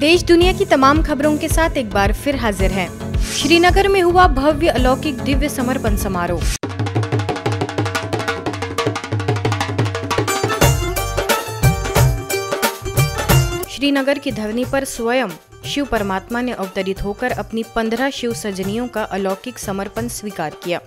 देश दुनिया की तमाम खबरों के साथ एक बार फिर हाजिर है। श्रीनगर में हुआ भव्य अलौकिक दिव्य समर्पण समारोह। श्रीनगर की धरनी पर स्वयं शिव परमात्मा ने अवतरित होकर अपनी 15 शिव सजनियों का अलौकिक समर्पण स्वीकार किया।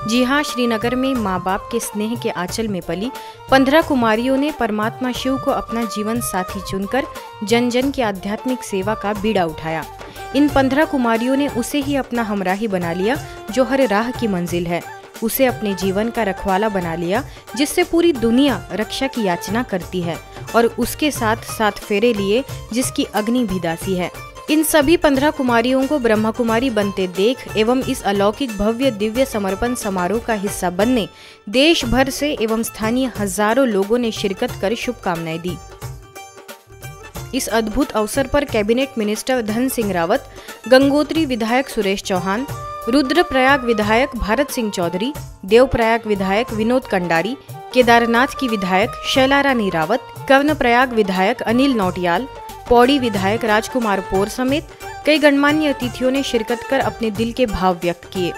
जी हाँ, श्रीनगर में माँ बाप के स्नेह के आंचल में पली 15 कुमारियों ने परमात्मा शिव को अपना जीवन साथी चुनकर जन जन की आध्यात्मिक सेवा का बीड़ा उठाया। इन 15 कुमारियों ने उसे ही अपना हमराही बना लिया जो हर राह की मंजिल है, उसे अपने जीवन का रखवाला बना लिया जिससे पूरी दुनिया रक्षा की याचना करती है, और उसके साथ 7 फेरे लिए जिसकी अग्नि भी दासी है। इन सभी 15 कुमारियों को ब्रह्मा कुमारी बनते देख एवं इस अलौकिक भव्य दिव्य समर्पण समारोह का हिस्सा बनने देश भर से एवं स्थानीय हजारों लोगों ने शिरकत कर शुभकामनाएं दी। इस अद्भुत अवसर पर कैबिनेट मिनिस्टर धन सिंह रावत, गंगोत्री विधायक सुरेश चौहान, रुद्रप्रयाग विधायक भारत सिंह चौधरी, देवप्रयाग विधायक विनोद कंडारी, केदारनाथ की विधायक शैला रानी रावत, कर्णप्रयाग विधायक अनिल नौटियाल, पौड़ी विधायक राजकुमार पौर समेत कई गणमान्य अतिथियों ने शिरकत कर अपने दिल के भाव व्यक्त किए।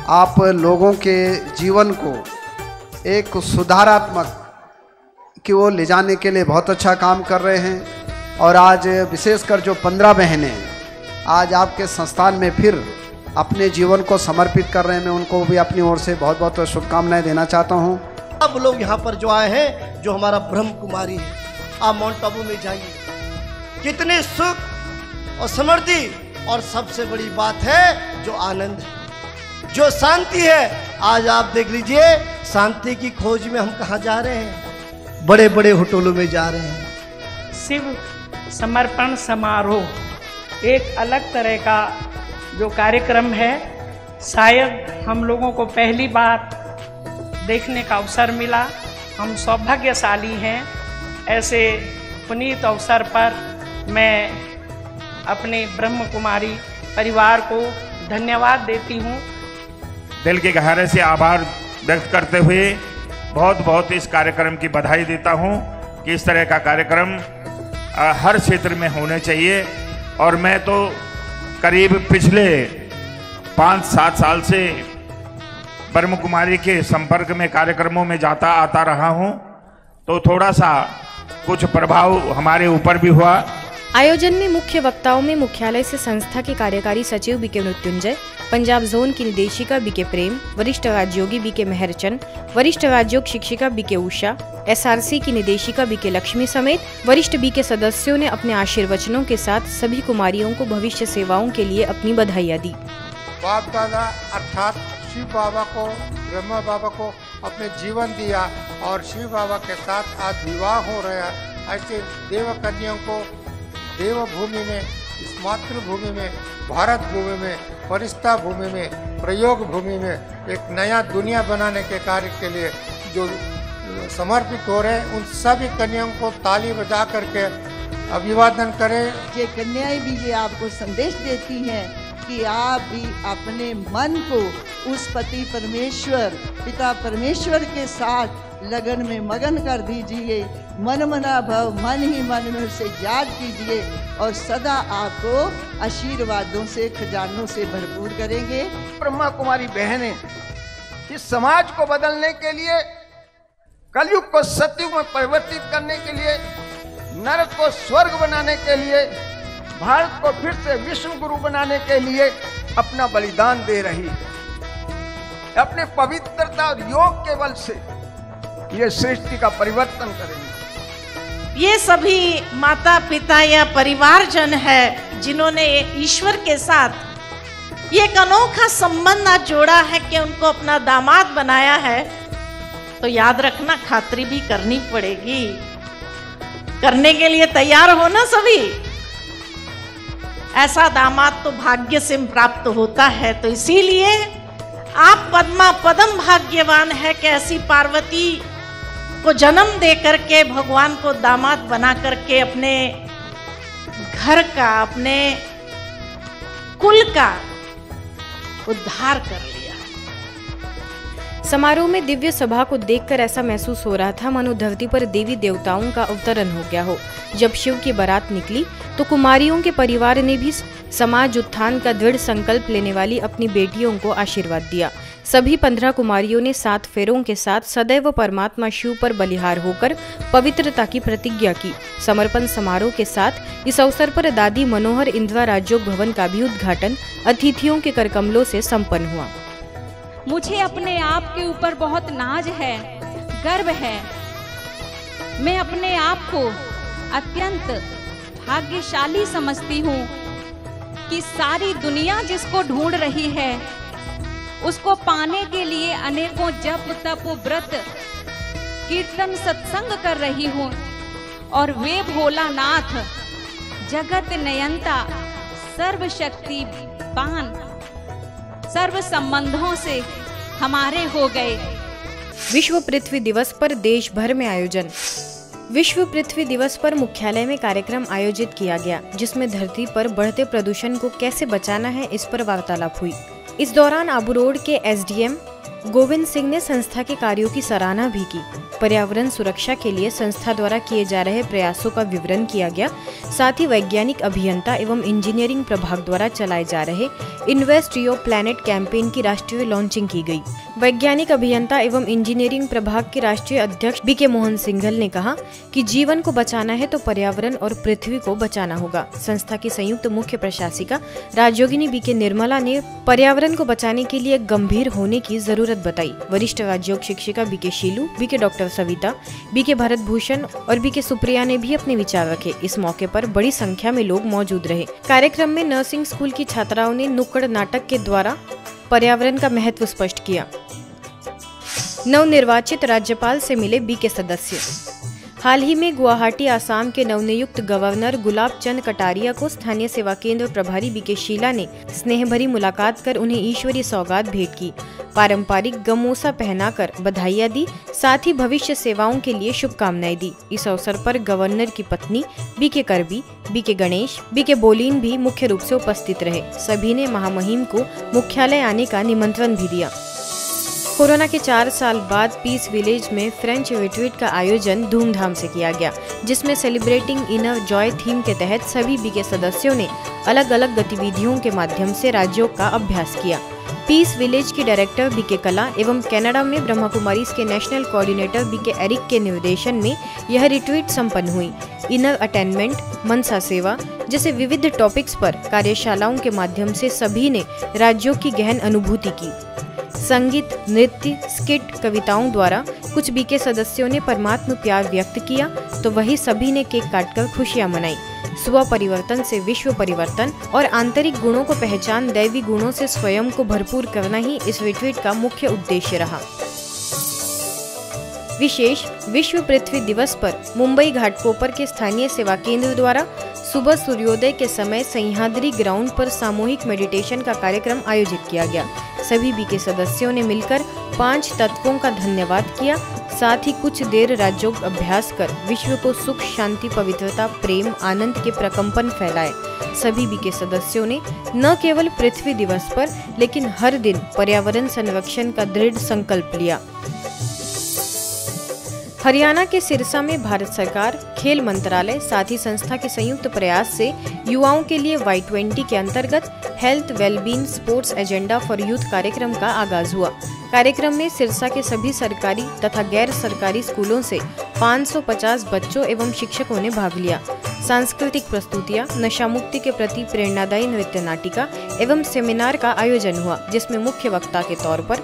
आप लोगों के जीवन को एक सुधारात्मक की ओर ले जाने के लिए बहुत अच्छा काम कर रहे हैं, और आज विशेषकर जो 15 बहनें आज आपके संस्थान में फिर अपने जीवन को समर्पित कर रहे हैं, मैं उनको भी अपनी ओर से बहुत बहुत शुभकामनाएं देना चाहता हूं। सब लोग यहाँ पर जो आए हैं, जो हमारा ब्रह्म कुमारी है, आप माउंट आबू में जाइए, कितने सुख और समृद्धि, और सबसे बड़ी बात है जो आनंद है, जो शांति है। आज आप देख लीजिए, शांति की खोज में हम कहाँ जा रहे हैं, बड़े बड़े होटलों में जा रहे हैं। शिव समर्पण समारोह एक अलग तरह का जो कार्यक्रम है, शायद हम लोगों को पहली बार देखने का अवसर मिला। हम सौभाग्यशाली हैं। ऐसे पुनीत अवसर पर मैं अपने ब्रह्म कुमारी परिवार को धन्यवाद देती हूँ। दिल के गहरे से आभार व्यक्त करते हुए बहुत बहुत इस कार्यक्रम की बधाई देता हूँ कि इस तरह का कार्यक्रम हर क्षेत्र में होने चाहिए। और मैं तो करीब पिछले 5-7 साल से ब्रह्म कुमारी के संपर्क में कार्यक्रमों में जाता आता रहा हूँ, तो थोड़ा सा कुछ प्रभाव हमारे ऊपर भी हुआ। आयोजन में मुख्य वक्ताओं में मुख्यालय से संस्था के कार्यकारी सचिव बीके मृत्युंजय, पंजाब जोन की निदेशिका बीके प्रेम, वरिष्ठ राजयोगी बीके मेहरचंद, वरिष्ठ राजयोग शिक्षिका बीके उषा, एसआरसी की निदेशिका बीके लक्ष्मी समेत वरिष्ठ बीके सदस्यों ने अपने आशीर्वचनों के साथ सभी कुमारियों को भविष्य सेवाओं के लिए अपनी बधाइयाँ दी। बाप दादा अर्थात शिव बाबा को, ब्रह्मा बाबा को अपने जीवन दिया, और शिव बाबा के साथ आज विवाह हो रहा है। ऐसे देव कन्याओं को देवभूमि में, इस मातृभूमि में, भारत भूमि में, परिस्था भूमि में, प्रयोग भूमि में एक नया दुनिया बनाने के कार्य के लिए जो समर्पित हो रहे हैं, उन सभी कन्याओं को ताली बजा करके अभिवादन करें। ये कन्याएं भी ये आपको संदेश देती हैं कि आप भी अपने मन को उस पति परमेश्वर, पिता परमेश्वर के साथ लगन में मगन कर दीजिए। मन मना भव, मन ही मन में उसे याद कीजिए, और सदा आपको आशीर्वादों से, खजानों से भरपूर करेंगे। ब्रह्मा कुमारी बहनें इस समाज को बदलने के लिए, कलयुग को सतयुग में परिवर्तित करने के लिए, नरक को स्वर्ग बनाने के लिए, भारत को फिर से विश्व गुरु बनाने के लिए अपना बलिदान दे रही है। अपने पवित्रता और योग के बल से ये सृष्टि का परिवर्तन करेंगे। ये सभी माता पिता या परिवारजन है जिन्होंने ईश्वर के साथ ये एक अनोखा संबंध आज जोड़ा है कि उनको अपना दामाद बनाया है, तो याद रखना खातिरी भी करनी पड़ेगी। करने के लिए तैयार हो ना सभी। ऐसा दामाद तो भाग्य से प्राप्त होता है, तो इसीलिए आप पद्म भाग्यवान है कि ऐसी पार्वती को जन्म दे करके भगवान को दामाद बना करके अपने घर का, अपने कुल का उद्धार कर लिया। समारोह में दिव्य सभा को देखकर ऐसा महसूस हो रहा था मानो धरती पर देवी देवताओं का अवतरण हो गया हो। जब शिव की बारात निकली तो कुमारियों के परिवार ने भी समाज उत्थान का दृढ़ संकल्प लेने वाली अपनी बेटियों को आशीर्वाद दिया। सभी 15 कुमारियों ने 7 फेरों के साथ सदैव परमात्मा शिव पर बलिहार होकर पवित्रता की प्रतिज्ञा की। समर्पण समारोह के साथ इस अवसर पर दादी मनोहर इंदिरा राजयोग भवन का भी उद्घाटन अतिथियों के करकमलों से संपन्न हुआ। मुझे अपने आप के ऊपर बहुत नाज है, गर्व है। मैं अपने आप को अत्यंत भाग्यशाली समझती हूँ कि सारी दुनिया जिसको ढूंढ रही है उसको पाने के लिए अनेकों जप तप व्रत कीर्तन सत्संग कर रही हूँ, और वे भोलानाथ जगत नयंता सर्वशक्तिवान सर्व संबंधों से हमारे हो गए। विश्व पृथ्वी दिवस पर देश भर में आयोजन। विश्व पृथ्वी दिवस पर मुख्यालय में कार्यक्रम आयोजित किया गया, जिसमें धरती पर बढ़ते प्रदूषण को कैसे बचाना है इस पर वार्तालाप हुई। इस दौरान आबू रोड के एसडीएम गोविंद सिंह ने संस्था के कार्यों की सराहना भी की। पर्यावरण सुरक्षा के लिए संस्था द्वारा किए जा रहे प्रयासों का विवरण किया गया। साथ ही वैज्ञानिक अभियंता एवं इंजीनियरिंग प्रभाग द्वारा चलाए जा रहे इन्वेस्ट योर प्लैनेट कैंपेन की राष्ट्रीय लॉन्चिंग की गई। वैज्ञानिक अभियंता एवं इंजीनियरिंग प्रभाग के राष्ट्रीय अध्यक्ष बीके मोहन सिंघल ने कहा कि जीवन को बचाना है तो पर्यावरण और पृथ्वी को बचाना होगा। संस्था की संयुक्त मुख्य प्रशासिका राजयोगिनी बीके निर्मला ने पर्यावरण को बचाने के लिए गंभीर होने की जरूरत बताई। वरिष्ठ राजयोग शिक्षिका BK Sheelu, BK doctor Savita, BK Bharat Bhushan और बीके सुप्रिया ने भी अपने विचार रखे। इस मौके पर बड़ी संख्या में लोग मौजूद रहे। कार्यक्रम में नर्सिंग स्कूल की छात्राओं ने नुक्कड़ नाटक के द्वारा पर्यावरण का महत्व स्पष्ट किया। नवनिर्वाचित राज्यपाल से मिले बीके सदस्य। हाल ही में गुवाहाटी आसाम के नवनियुक्त गवर्नर गुलाब चंद कटारिया को स्थानीय सेवा केंद्र प्रभारी बीके शीला ने स्नेह भरी मुलाकात कर उन्हें ईश्वरीय सौगात भेंट की। पारंपरिक गमोसा पहनाकर बधाइयां दी, साथ ही भविष्य सेवाओं के लिए शुभकामनाएं दी। इस अवसर पर गवर्नर की पत्नी बीके करबी, बीके गणेश, बीके बोलीन भी मुख्य रूप से उपस्थित रहे। सभी ने महामहिम को मुख्यालय आने का निमंत्रण भी दिया। कोरोना के 4 साल बाद पीस विलेज में फ्रेंच रिट्रीट का आयोजन धूमधाम से किया गया, जिसमें सेलिब्रेटिंग इनर जॉय थीम के तहत सभी बीके सदस्यों ने अलग अलग गतिविधियों के माध्यम से राजयोग का अभ्यास किया। पीस विलेज की डायरेक्टर बीके कला एवं कनाडा में ब्रह्मा कुमारीज के नेशनल कोऑर्डिनेटर बीके एरिक के निर्देशन में यह रिट्रीट संपन्न हुई। इनर अटेनमेंट, मनसा सेवा जैसे विविध टॉपिक्स पर कार्यशालाओं के माध्यम से सभी ने राजयोग की गहन अनुभूति की। संगीत, नृत्य, स्किट, कविताओं द्वारा कुछ बीके सदस्यों ने परमात्मा प्यार व्यक्त किया तो वही सभी ने केक काटकर खुशियां मनाई। स्व परिवर्तन से विश्व परिवर्तन और आंतरिक गुणों को पहचान दैवी गुणों से स्वयं को भरपूर करना ही इस रिट्रीट का मुख्य उद्देश्य रहा। विशेष विश्व पृथ्वी दिवस पर मुंबई घाटकोपर के स्थानीय सेवा केंद्र द्वारा सुबह सूर्योदय के समय सह्याद्री ग्राउंड पर सामूहिक मेडिटेशन का कार्यक्रम आयोजित किया गया। सभी बीके सदस्यों ने मिलकर 5 तत्वों का धन्यवाद किया, साथ ही कुछ देर राजयोग अभ्यास कर विश्व को सुख, शांति, पवित्रता, प्रेम, आनंद के प्रकंपन फैलाए। सभी बीके सदस्यों ने न केवल पृथ्वी दिवस पर लेकिन हर दिन पर्यावरण संरक्षण का दृढ़ संकल्प लिया। हरियाणा के सिरसा में भारत सरकार, खेल मंत्रालय साथ ही संस्था के संयुक्त प्रयास से युवाओं के लिए Y20 के अंतर्गत health wellbeing sports agenda for youth कार्यक्रम का आगाज हुआ। कार्यक्रम में सिरसा के सभी सरकारी तथा गैर सरकारी स्कूलों से 550 बच्चों एवं शिक्षकों ने भाग लिया। सांस्कृतिक प्रस्तुतियां, नशा मुक्ति के प्रति प्रेरणादायी नृत्य नाटिका एवं सेमिनार का आयोजन हुआ, जिसमें मुख्य वक्ता के तौर पर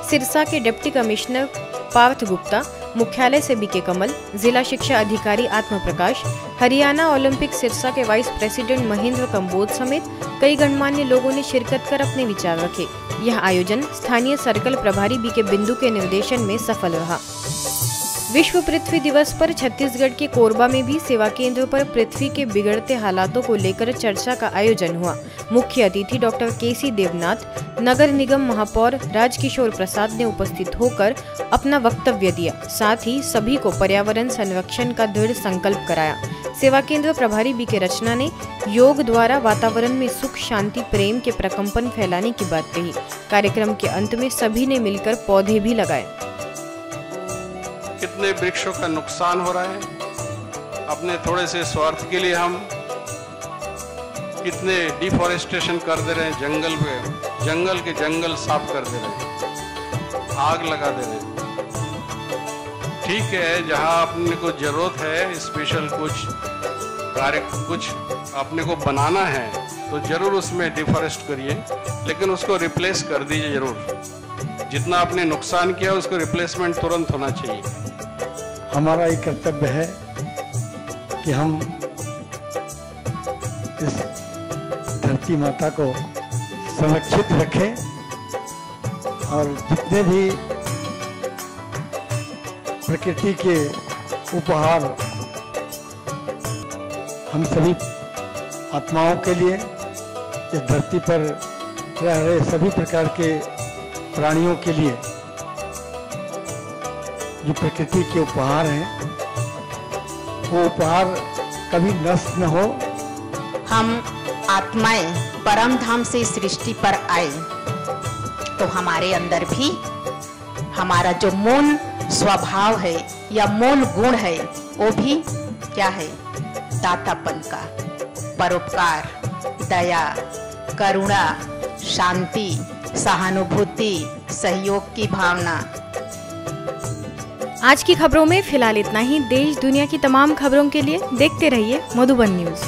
सिरसा के डिप्टी कमिश्नर पार्थ गुप्ता, मुख्यालय से बीके कमल, जिला शिक्षा अधिकारी आत्म प्रकाश, हरियाणा ओलंपिक सिरसा के वाइस प्रेसिडेंट महेंद्र कंबोज समेत कई गणमान्य लोगों ने शिरकत कर अपने विचार रखे। यह आयोजन स्थानीय सर्कल प्रभारी बीके बिंदु के निर्देशन में सफल रहा। विश्व पृथ्वी दिवस पर छत्तीसगढ़ के कोरबा में भी सेवा केंद्र पर पृथ्वी के बिगड़ते हालातों को लेकर चर्चा का आयोजन हुआ। मुख्य अतिथि डॉक्टर केसी देवनाथ, नगर निगम महापौर राजकिशोर प्रसाद ने उपस्थित होकर अपना वक्तव्य दिया। साथ ही सभी को पर्यावरण संरक्षण का दृढ़ संकल्प कराया। सेवा केंद्र प्रभारी बी के रचना ने योग द्वारा वातावरण में सुख, शांति, प्रेम के प्रकंपन फैलाने की बात कही। कार्यक्रम के अंत में सभी ने मिलकर पौधे भी लगाए। कितने वृक्षों का नुकसान हो रहा है, अपने थोड़े से स्वार्थ के लिए हम कितने डिफॉरेस्टेशन कर दे रहे हैं, जंगल के जंगल साफ कर दे रहे हैं, आग लगा दे रहे हैं। ठीक है, जहां अपने को जरूरत है स्पेशल कुछ अपने को बनाना है तो जरूर उसमें डिफॉरेस्ट करिए, लेकिन उसको रिप्लेस कर दीजिए जरूर। जितना आपने नुकसान किया उसको रिप्लेसमेंट तुरंत होना चाहिए। हमारा एक कर्तव्य है कि हम इस धरती माता को संरक्षित रखें और जितने भी प्रकृति के उपहार हम सभी आत्माओं के लिए, इस धरती पर रह रहे सभी प्रकार के प्राणियों के लिए जो प्रकृति के उपहार हैं, वो उपहार कभी नष्ट न हो। हम आत्माएं परम धाम से सृष्टि पर आए तो हमारे अंदर भी हमारा जो मूल स्वभाव है या मूल गुण है वो भी क्या है? दातापन का, परोपकार, दया, करुणा, शांति, सहानुभूति, सहयोग की भावना। आज की खबरों में फिलहाल इतना ही। देश दुनिया की तमाम खबरों के लिए देखते रहिए मधुबन न्यूज।